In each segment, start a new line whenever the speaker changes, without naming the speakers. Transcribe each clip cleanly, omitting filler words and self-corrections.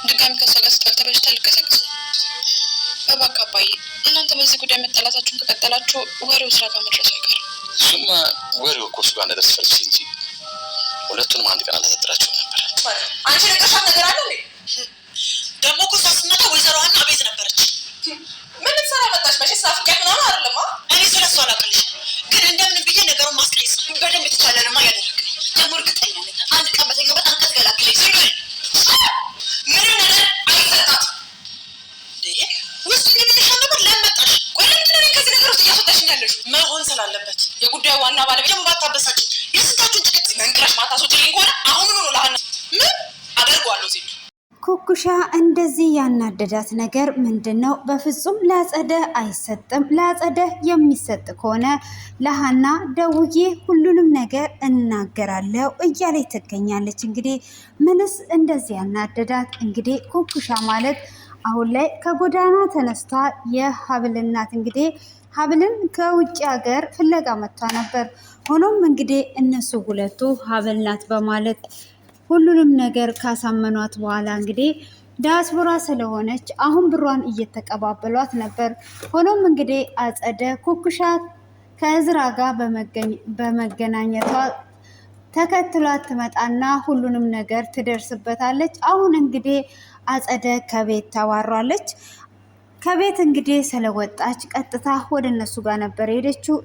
ድጋሚ ከሷ ጋር ስትቀጥረች ታልቀሰቅስ እባክህ አባዬ፣ እናንተ በዚህ ጉዳይ መጠላታችሁን ከቀጠላችሁ ወሬው ስራ ጋር መድረስ አይቀርም።
እሱማ ወሬው እኮ እሱ ጋር እንደደረስ ፈልስ እንጂ ሁለቱንም አንድ ቀን አልተጠራችሁም ነበር።
አንቺ ነገርሻት ነገር አለ እንዴ? ደግሞ እኮ ሳስመጣ ወይዘሮ ሀና ቤት ነበረች። ምን ልትሰራ መጣች? መቼ ሳፍቂያት ምናምን አይደለም። እኔ ስለሱ አላውቅልሽም፣ ግን እንደምን ብዬ ነገሩን ማስቀየስ በደንብ የተቻለንማ እያደረግን ነው። ደግሞ እርግጠኛ ነኝ አንድ ቀን በተኛበት አንተ ትገላግለኝ ሲሉ ምንም ነገር አይሰጣት ውስጥ የሚልሻ ነበር። ለመጣሽ ቆይ ለምንድን ነው ከዚህ ነገር ውስጥ እያስወጣሽኝ ያለሽው? መሆን ስላለበት የጉዳዩ ዋና ባለቤት ደግሞ ባታበሳጭ የስንታችሁን ጭቅጭቅ መንቅረሽ ማታስወጪልኝ ከሆነ አሁኑኑ ነው ለሀና ምን አደርገዋለሁ ዜድ።
ኩኩሻ እንደዚህ ያናደዳት ነገር ምንድን ነው? በፍጹም ለአጸደ አይሰጥም። ለአጸደ የሚሰጥ ከሆነ ለሀና ደውዬ ሁሉንም ነገር እናገራለሁ እያለች ትገኛለች። እንግዲህ ምንስ እንደዚህ ያናደዳት? እንግዲህ ኩኩሻ ማለት አሁን ላይ ከጎዳና ተነስታ የሀብል እናት እንግዲህ ሀብልን ከውጭ ሀገር ፍለጋ መጥታ ነበር። ሆኖም እንግዲህ እነሱ ሁለቱ ሀብል ናት በማለት ሁሉንም ነገር ካሳመኗት በኋላ እንግዲህ ዲያስፖራ ስለሆነች አሁን ብሯን እየተቀባበሏት ነበር። ሆኖም እንግዲህ አጸደ ኩኩሻ ከእዝራ ጋር በመገናኘቷ ተከትሏት ትመጣና ሁሉንም ነገር ትደርስበታለች። አሁን እንግዲህ አጸደ ከቤት ተባሯለች። ከቤት እንግዲህ ስለወጣች ቀጥታ ወደ እነሱ ጋር ነበር የሄደችው።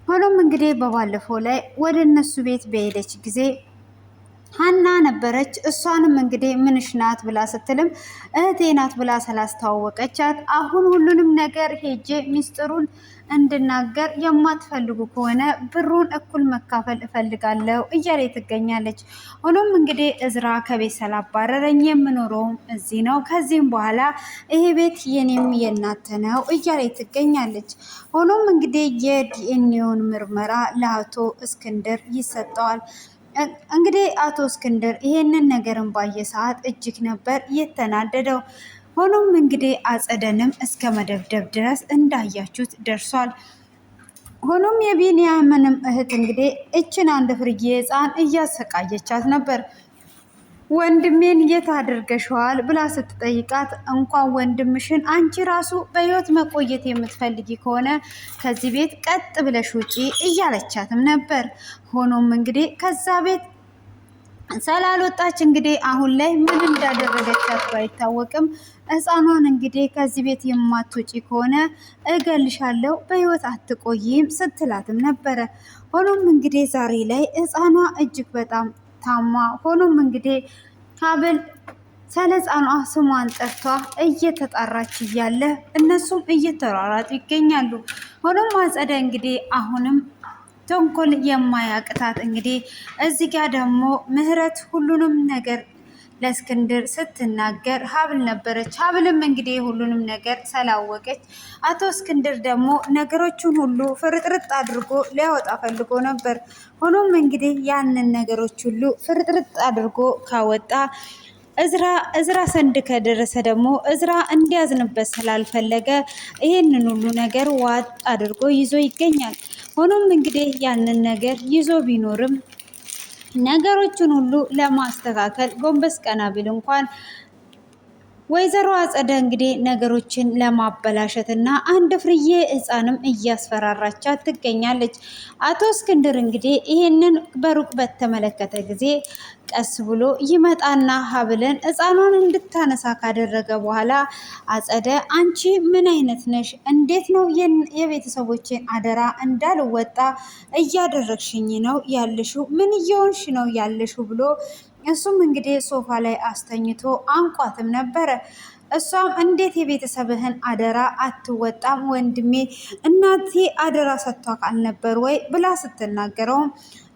ሆኖም እንግዲህ በባለፈው ላይ ወደ እነሱ ቤት በሄደች ጊዜ ሀና ነበረች። እሷንም እንግዲህ ምንሽ ናት ብላ ስትልም እህቴ ናት ብላ ስላስተዋወቀቻት አሁን ሁሉንም ነገር ሄጄ ሚስጥሩን እንድናገር የማትፈልጉ ከሆነ ብሩን እኩል መካፈል እፈልጋለሁ እያለ ትገኛለች። ሆኖም እንግዲህ እዝራ ከቤት ስላባረረኝ የምኖረውም እዚህ ነው፣ ከዚህም በኋላ ይሄ ቤት የኔም የናተ ነው እያለ ትገኛለች። ሆኖም እንግዲህ የዲኤንኤውን ምርመራ ለአቶ እስክንድር ይሰጠዋል። እንግዲህ አቶ እስክንድር ይሄንን ነገርን ባየ ሰዓት እጅግ ነበር የተናደደው። ሆኖም እንግዲህ አጸደንም እስከ መደብደብ ድረስ እንዳያችሁት ደርሷል። ሆኖም የቢንያምንም እህት እንግዲህ እችን አንድ ፍርዬ ህፃን እያሰቃየቻት ነበር። ወንድሜን የት አድርገሽዋል ብላ ስትጠይቃት እንኳን ወንድምሽን አንቺ ራሱ በህይወት መቆየት የምትፈልጊ ከሆነ ከዚህ ቤት ቀጥ ብለሽ ውጪ እያለቻትም ነበር። ሆኖም እንግዲህ ከዛ ቤት ስላልወጣች እንግዲህ አሁን ላይ ምን እንዳደረገቻት ባይታወቅም ህፃኗን እንግዲህ ከዚህ ቤት የማትወጪ ከሆነ እገልሻለሁ፣ በህይወት አትቆይም ስትላትም ነበረ። ሆኖም እንግዲህ ዛሬ ላይ ህፃኗ እጅግ በጣም ታማ ሆኖም እንግዲህ ሀብል ስለ ህፃኗ ስሟን ጠርቷ እየተጣራች እያለ እነሱም እየተሯሯጡ ይገኛሉ። ሆኖም አጸደ እንግዲህ አሁንም ተንኮል የማያቅታት እንግዲህ እዚህ ጋር ደግሞ ምህረት ሁሉንም ነገር ለእስክንድር ስትናገር ሀብል ነበረች። ሀብልም እንግዲህ ሁሉንም ነገር ስላወቀች አቶ እስክንድር ደግሞ ነገሮቹን ሁሉ ፍርጥርጥ አድርጎ ሊያወጣ ፈልጎ ነበር። ሆኖም እንግዲህ ያንን ነገሮች ሁሉ ፍርጥርጥ አድርጎ ካወጣ እዝራ ዘንድ ከደረሰ ደግሞ እዝራ እንዲያዝንበት ስላልፈለገ ይህንን ሁሉ ነገር ዋጥ አድርጎ ይዞ ይገኛል። ሆኖም እንግዲህ ያንን ነገር ይዞ ቢኖርም ነገሮችን ሁሉ ለማስተካከል ጎንበስ ቀና ቢል እንኳን ወይዘሮ አጸደ እንግዲህ ነገሮችን ለማበላሸት እና አንድ ፍርዬ ህፃንም እያስፈራራቻት ትገኛለች። አቶ እስክንድር እንግዲህ ይሄንን በሩቅ በተመለከተ ጊዜ ቀስ ብሎ ይመጣና ሀብልን ህፃኗን እንድታነሳ ካደረገ በኋላ አጸደ አንቺ ምን አይነት ነሽ? እንዴት ነው የቤተሰቦችን አደራ እንዳልወጣ እያደረግሽኝ ነው ያለሽው? ምን እየሆንሽ ነው ያለሽው? ብሎ እሱም እንግዲህ ሶፋ ላይ አስተኝቶ አንቋትም ነበረ። እሷም እንዴት የቤተሰብህን አደራ አትወጣም? ወንድሜ እናቴ አደራ ሰጥቷት አልነበር ወይ ብላ ስትናገረውም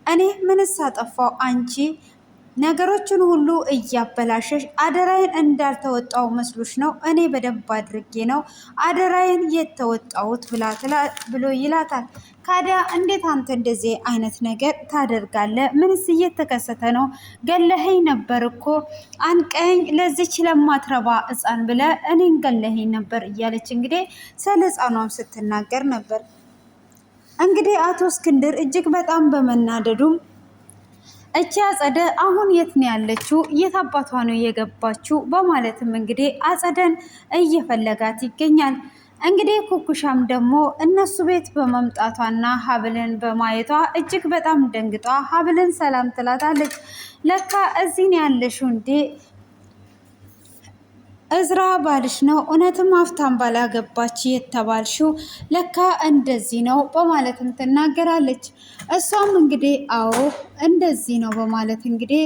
እኔ ምንስ አጠፋው? አንቺ ነገሮችን ሁሉ እያበላሸሽ አደራዬን እንዳልተወጣው መስሎሽ ነው? እኔ በደንብ አድርጌ ነው አደራዬን የተወጣሁት ብሎ ይላታል። ካዲያ እንዴት አንተ እንደዚህ አይነት ነገር ታደርጋለህ? ምንስ እየተከሰተ ነው? ገለኸኝ ነበር እኮ አንቀኝ ለዚች ለማትረባ ሕፃን ብለህ እኔን ገለኸኝ ነበር እያለች እንግዲህ ስለ ሕፃኗም ስትናገር ነበር። እንግዲህ አቶ እስክንድር እጅግ በጣም በመናደዱም እቺ አጸደ አሁን የት ነው ያለችው? የት አባቷ ነው የገባችው? በማለትም እንግዲህ አጸደን እየፈለጋት ይገኛል። እንግዲህ ኩኩሻም ደግሞ እነሱ ቤት በመምጣቷና ሀብልን በማየቷ እጅግ በጣም ደንግጧ ሀብልን ሰላም ትላታለች። ለካ እዚህ ነው ያለሽው እንዴ? እዝራ ባልሽ ነው? እውነትም ሀብታም ባላገባች የተባልሽው ለካ እንደዚህ ነው በማለትም ትናገራለች። እሷም እንግዲህ አዎ እንደዚህ ነው በማለት እንግዲህ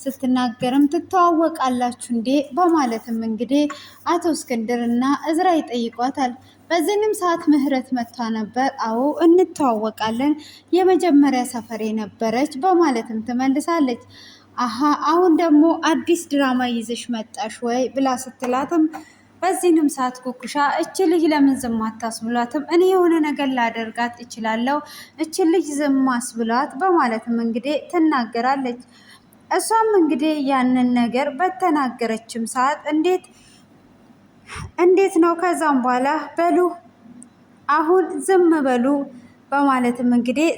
ስትናገርም ትተዋወቃላችሁ እንዴ በማለትም እንግዲህ አቶ እስክንድር እና እዝራ ይጠይቋታል። በዚህንም ሰዓት ምህረት መጥታ ነበር። አዎ እንተዋወቃለን፣ የመጀመሪያ ሰፈሬ ነበረች በማለትም ትመልሳለች። አሀ አሁን ደግሞ አዲስ ድራማ ይዘሽ መጣሽ ወይ ብላ ስትላትም በዚህንም ሰዓት ኩኩሻ እች ልጅ ለምን ዝም አታስብሏትም? እኔ የሆነ ነገር ላደርጋት እችላለሁ፣ እች ልጅ ዝም አስብሏት በማለትም እንግዲህ ትናገራለች። እሷም እንግዲህ ያንን ነገር በተናገረችም ሰዓት እንዴት ነው ከዛም በኋላ በሉ አሁን ዝም በሉ በማለትም እንግዲህ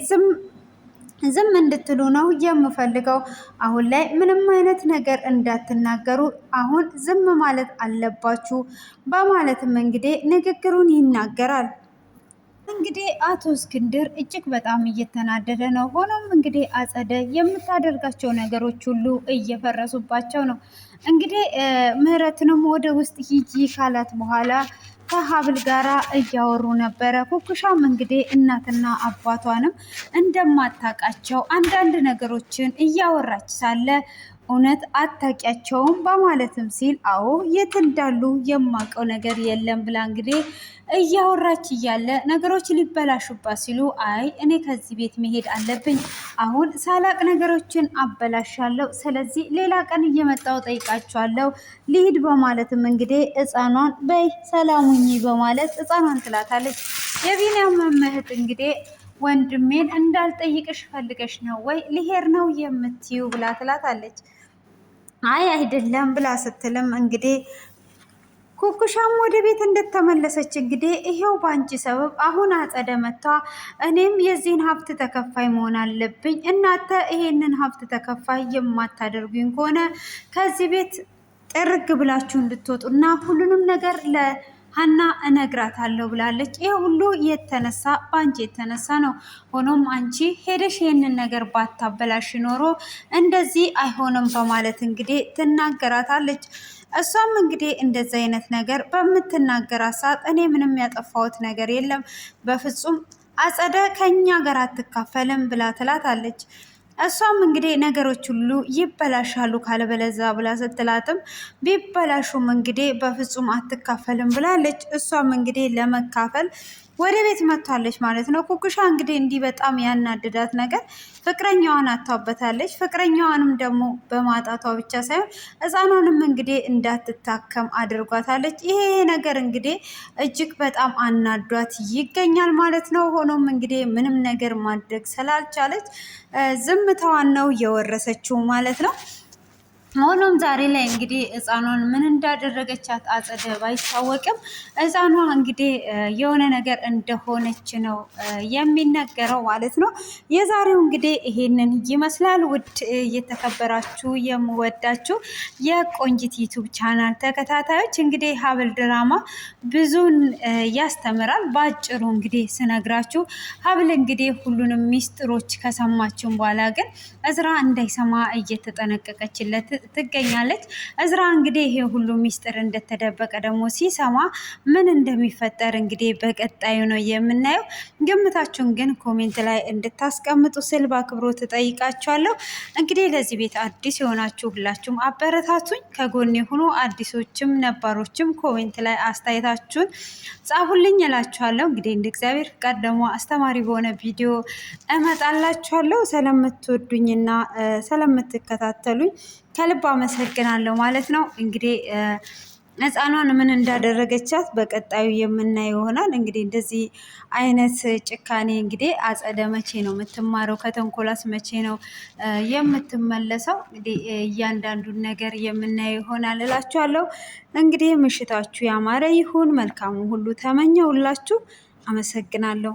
ዝም እንድትሉ ነው የምፈልገው። አሁን ላይ ምንም አይነት ነገር እንዳትናገሩ፣ አሁን ዝም ማለት አለባችሁ በማለትም እንግዲህ ንግግሩን ይናገራል። እንግዲህ አቶ እስክንድር እጅግ በጣም እየተናደደ ነው። ሆኖም እንግዲህ አጸደ የምታደርጋቸው ነገሮች ሁሉ እየፈረሱባቸው ነው። እንግዲህ ምህረትንም ወደ ውስጥ ሂጂ ካላት በኋላ ከሀብል ጋራ እያወሩ ነበረ። ኩኩሻም እንግዲህ እናትና አባቷንም እንደማታውቃቸው አንዳንድ ነገሮችን እያወራች ሳለ እውነት አታውቂያቸውም በማለትም ሲል አዎ የት እንዳሉ የማውቀው ነገር የለም ብላ እንግዲህ እያወራች እያለ ነገሮች ሊበላሹባት ሲሉ አይ እኔ ከዚህ ቤት መሄድ አለብኝ፣ አሁን ሳላቅ ነገሮችን አበላሻለሁ፣ ስለዚህ ሌላ ቀን እየመጣው ጠይቃቸዋለሁ ልሂድ በማለትም እንግዲህ ሕፃኗን በይ ሰላሙኝ በማለት ሕፃኗን ትላታለች። የቢኒያም እህት እንግዲህ ወንድሜን እንዳልጠይቅሽ ፈልገሽ ነው ወይ ልሄድ ነው የምትዩ ብላ ትላታለች። አይ አይደለም ብላ ስትልም እንግዲህ ኩኩሻም ወደ ቤት እንደተመለሰች እንግዲህ ይሄው በአንቺ ሰበብ አሁን አጸደ መታ እኔም የዚህን ሀብት ተከፋይ መሆን አለብኝ። እናንተ ይሄንን ሀብት ተከፋይ የማታደርጉኝ ከሆነ ከዚህ ቤት ጥርግ ብላችሁ እንድትወጡና ሁሉንም ነገር ሀና እነግራታለሁ ብላለች። ይህ ሁሉ የተነሳ በአንቺ የተነሳ ነው። ሆኖም አንቺ ሄደሽ ይህንን ነገር ባታበላሽ ኖሮ እንደዚህ አይሆንም በማለት እንግዲህ ትናገራታለች። እሷም እንግዲህ እንደዚህ አይነት ነገር በምትናገራት ሰዓት እኔ ምንም ያጠፋሁት ነገር የለም፣ በፍጹም አጸደ ከኛ ጋር አትካፈልም ብላ ትላታለች። እሷም እንግዲህ ነገሮች ሁሉ ይበላሻሉ ካለበለዛ ብላ ስትላትም ቢበላሹም እንግዲህ በፍጹም አትካፈልም ብላለች። እሷም እንግዲህ ለመካፈል ወደ ቤት መጥታለች ማለት ነው። ኩኩሻ እንግዲህ እንዲህ በጣም ያናደዳት ነገር ፍቅረኛዋን አታበታለች። ፍቅረኛዋንም ደግሞ በማጣቷ ብቻ ሳይሆን ሕፃኗንም እንግዲህ እንዳትታከም አድርጓታለች። ይሄ ነገር እንግዲህ እጅግ በጣም አናዷት ይገኛል ማለት ነው። ሆኖም እንግዲህ ምንም ነገር ማድረግ ስላልቻለች ዝምታዋን ነው የወረሰችው ማለት ነው። ሆኖም ዛሬ ላይ እንግዲህ ሕፃኗን ምን እንዳደረገቻት አጸደ ባይታወቅም ሕፃኗ እንግዲህ የሆነ ነገር እንደሆነች ነው የሚነገረው ማለት ነው። የዛሬው እንግዲህ ይሄንን ይመስላል። ውድ የተከበራችሁ የምወዳችሁ የቆንጂት ዩቱብ ቻናል ተከታታዮች እንግዲህ ሀብል ድራማ ብዙን ያስተምራል። በአጭሩ እንግዲህ ስነግራችሁ ሀብል እንግዲህ ሁሉንም ሚስጥሮች ከሰማችን በኋላ ግን እዝራ እንዳይሰማ እየተጠነቀቀችለት ትገኛለች። እዝራ እንግዲህ ይሄ ሁሉ ሚስጥር እንደተደበቀ ደግሞ ሲሰማ ምን እንደሚፈጠር እንግዲህ በቀጣዩ ነው የምናየው። ግምታችሁን ግን ኮሜንት ላይ እንድታስቀምጡ ስል በአክብሮት እጠይቃችኋለሁ። እንግዲህ ለዚህ ቤት አዲስ የሆናችሁ ሁላችሁም አበረታቱኝ፣ ከጎኔ ሆኖ አዲሶችም ነባሮችም ኮሜንት ላይ አስተያየታችሁን ጻፉልኝ እላችኋለሁ። እንግዲህ እንደ እግዚአብሔር ፍቃድ ደግሞ አስተማሪ በሆነ ቪዲዮ እመጣላችኋለሁ። ስለምትወዱኝና ስለምትከታተሉኝ ከልብ አመሰግናለሁ ማለት ነው። እንግዲህ ህፃኗን ምን እንዳደረገቻት በቀጣዩ የምናየው ይሆናል። እንግዲህ እንደዚህ አይነት ጭካኔ እንግዲህ አጸደ መቼ ነው የምትማረው? ከተንኮላስ መቼ ነው የምትመለሰው? እንግዲህ እያንዳንዱን ነገር የምናየው ይሆናል እላችኋለሁ። እንግዲህ ምሽታችሁ ያማረ ይሁን። መልካሙ ሁሉ ተመኘውላችሁ። አመሰግናለሁ።